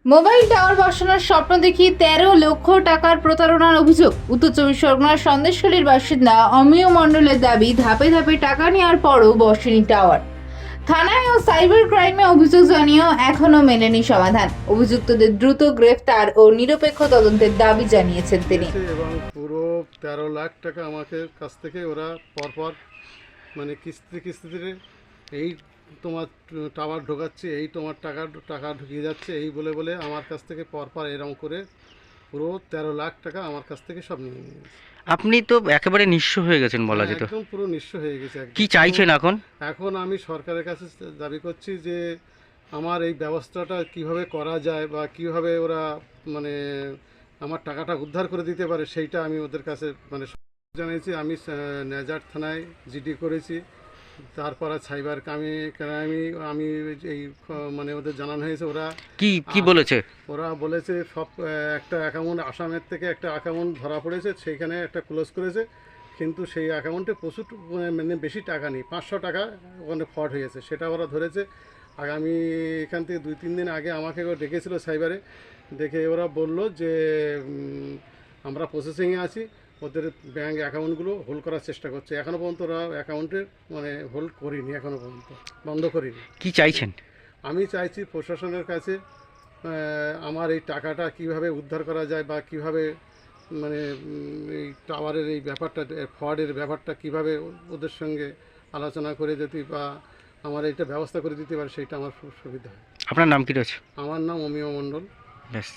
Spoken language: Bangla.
মোবাইল টাওয়ার বসানোর স্বপ্ন দেখি 13 লক্ষ টাকার প্রতারণার অভিযোগ। উত্তর চব্বিশ পরগনার সন্দেশখালীর বাসিন্দা অমিয় মণ্ডলের দাবি, ধাপে ধাপে টাকা নেওয়ার পরও বসেনি টাওয়ার। থানায় ও সাইবার ক্রাইমে অভিযোগ জানিয়েও এখনো মেলেনি সমাধান। অভিযুক্তদের দ্রুত গ্রেফতার ও নিরপেক্ষ তদন্তের দাবি জানিয়েছেন তিনি। এবং পুরো 13 লাখ টাকা আমাকে কাছ থেকে ওরা পরপর মানে কিস্তিতে এই তোমার টাওয়ার ঢোকাচ্ছে, এই তোমার টাকা ঢুকিয়ে যাচ্ছে, এই বলে বলে আমার কাছ থেকে পরপর এরকম করে পুরো 13 লাখ টাকা আমার কাছ থেকে সব নিয়ে নিয়েছে। আপনি তো একেবারে নিঃস্ব হয়ে গেছেন বলা যেত। একদম পুরো নিঃস্ব হয়ে গেছে। কি চাইছেন এখন? এখন আমি সরকারের কাছে দাবি করছি যে আমার এই ব্যবস্থাটা কিভাবে করা যায় বা কিভাবে ওরা মানে আমার টাকাটা উদ্ধার করে দিতে পারে, সেইটা আমি ওদের কাছে মানে জানিয়েছি। আমি নেজার থানায় জিডি করেছি, তারপর সাইবার ক্রাইমে আমি এই মানে ওদের জানানো হয়েছে। ওরা কি বলেছে? ওরা বলেছে সব একটা অ্যাকাউন্ট আসামের থেকে একটা অ্যাকাউন্ট ধরা পড়েছে, সেইখানে একটা ক্লোজ করেছে, কিন্তু সেই অ্যাকাউন্টে প্রচুর মানে বেশি টাকা নেই, 500 টাকা ওখানে ফ্রড হয়েছে, সেটা ওরা ধরেছে। আগামী এখান থেকে 2-3 দিন আগে আমাকে ডেকেছিল সাইবারে, ডেকে ওরা বলল যে আমরা প্রসেসিংয়ে আছি, ওদের ব্যাঙ্ক অ্যাকাউন্টগুলো হোল্ড করার চেষ্টা করছে। এখনও পর্যন্ত ওরা অ্যাকাউন্টে মানে হোল্ড করিনি, এখনও পর্যন্ত বন্ধ করিনি। কি চাইছেন? আমি চাইছি প্রশাসনের কাছে আমার এই টাকাটা কিভাবে উদ্ধার করা যায় বা কিভাবে মানে এই টাওয়ারের এই ব্যাপারটা, ফ্রডের ব্যাপারটা কিভাবে ওদের সঙ্গে আলোচনা করে যদি বা আমার এইটা ব্যবস্থা করে দিতে পারে, সেইটা আমার খুব সুবিধা হয়। আপনার নাম কি রয়েছে? আমার নাম অমিয় মণ্ডল। ব্যাস।